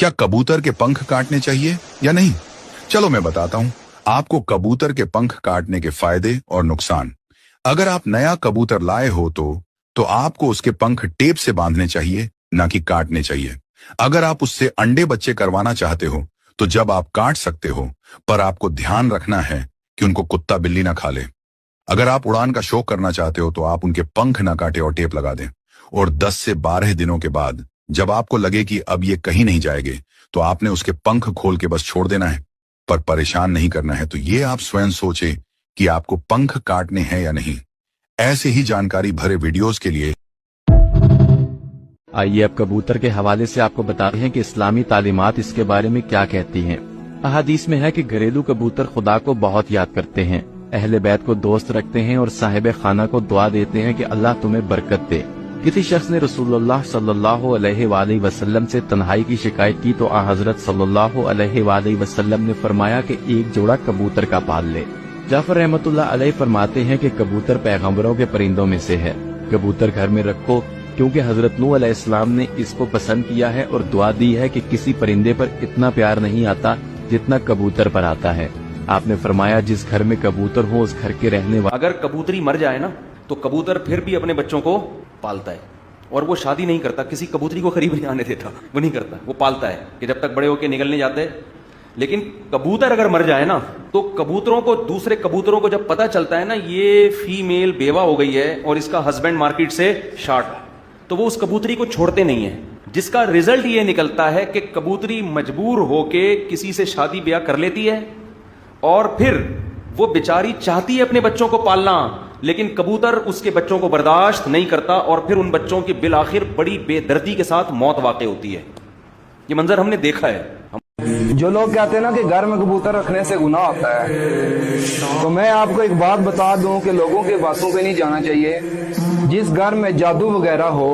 क्या कबूतर के पंख काटने चाहिए या नहीं? चलो मैं बताता हूं आपको कबूतर के पंख काटने के फायदे और नुकसान। अगर आप नया कबूतर लाए हो तो आपको उसके पंख टेप से बांधने चाहिए, ना कि काटने चाहिए। अगर आप उससे अंडे बच्चे करवाना चाहते हो तो जब आप काट सकते हो, पर आपको ध्यान रखना है कि उनको कुत्ता बिल्ली ना खा ले। अगर आप उड़ान का शौक करना चाहते हो तो आप उनके पंख ना काटे और टेप लगा दें। और 10 से 12 दिनों के बाद जब आपको लगे कि अब ये कहीं नहीं जाएंगे तो आपने उसके पंख खोल के बस छोड़ देना है, पर परेशान नहीं करना है। तो ये आप स्वयं सोचे कि आपको पंख काटने हैं या नहीं। ऐसे ही जानकारी भरे वीडियोस के लिए आइए अब कबूतर के हवाले से आपको बताते हैं कि इस्लामी तालीमात इसके बारे में क्या कहती हैं। अहादीस में है कि घरेलू कबूतर खुदा को बहुत याद करते हैं, अहले बैत को दोस्त रखते हैं और साहिब खाना को दुआ देते हैं कि अल्लाह तुम्हें बरकत दे। किसी शख्स ने रसूलुल्लाह सल्लल्लाहु अलैहि वसल्लम से तन्हाई की शिकायत की तो हजरत सल्लल्लाहु अलैहि वसल्लम ने फरमाया कि एक जोड़ा कबूतर का पाल ले। जाफर रहमतुल्लाह अलैह फरमाते हैं कि कबूतर पैगंबरों के परिंदों में से है। कबूतर घर में रखो क्योंकि हजरत नूह अलैहिस्सलाम ने इसको पसंद किया है और दुआ दी है कि किसी परिंदे पर इतना प्यार नहीं आता जितना कबूतर पर आता है। आपने फरमाया जिस घर में कबूतर हो उस घर के रहने वाले। अगर कबूतरी मर जाए ना तो कबूतर फिर भी अपने बच्चों को पालता है और वो शादी नहीं करता, किसी कबूतरी को करीब नहीं आने देता, वो नहीं करता, वो पालता है कि जब तक बड़े होके निकलने जाते। लेकिन कबूतर अगर मर जाए ना तो कबूतरों को, दूसरे कबूतरों को जब पता चलता है ना ये फीमेल बेवा हो गई है और इसका हस्बैंड मार्केट से शार्ट, तो वो उस कबूतरी को छोड़ते नहीं है, जिसका रिजल्ट ये निकलता है कि कबूतरी मजबूर होके किसी से शादी ब्याह कर लेती है और फिर वो बेचारी चाहती है अपने बच्चों को पालना, लेकिन कबूतर उसके बच्चों को बर्दाश्त नहीं करता और फिर उन बच्चों की बिल आखिर बड़ी बेदर्दी के साथ मौत वाक़ई होती है। ये मंजर हमने देखा है। जो लोग कहते हैं ना कि घर में कबूतर रखने से गुनाह होता है, तो मैं आपको एक बात बता दूं कि लोगों के बातों पे नहीं जाना चाहिए। जिस घर में जादू वगैरह हो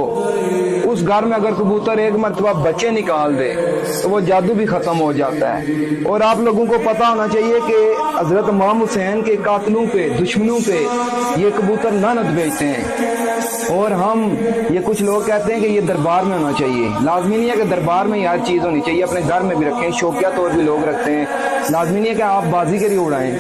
उस घर में अगर कबूतर एक मरतबा बच्चे निकाल दे तो वो जादू भी खत्म हो जाता है। और आप लोगों को पता होना चाहिए कि हजरत इमाम हुसैन के कातलों पे, दुश्मनों पे ये कबूतर लानत भेजते हैं। और हम ये कुछ लोग कहते हैं कि ये दरबार में होना चाहिए। लाजमी नहीं है कि दरबार में हर चीज़ होनी चाहिए, अपने घर में भी रखें, शौकिया तौर भी लोग रखते हैं। लाजमी नहीं है कि आप बाजी के लिए उड़ाएं।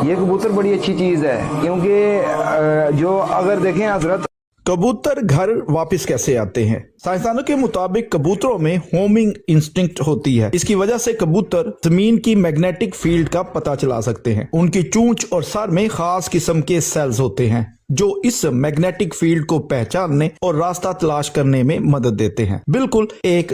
ये कबूतर बड़ी अच्छी चीज़ है, क्योंकि जो अगर देखें हजरत कबूतर घर वापस कैसे आते हैं। साइंसदानों के मुताबिक कबूतरों में होमिंग इंस्टिंक्ट होती है। इसकी वजह से कबूतर जमीन की मैग्नेटिक फील्ड का पता चला सकते हैं। उनकी चूंच और सर में खास किस्म के सेल्स होते हैं जो इस मैग्नेटिक फील्ड को पहचानने और रास्ता तलाश करने में मदद देते हैं। बिल्कुल एक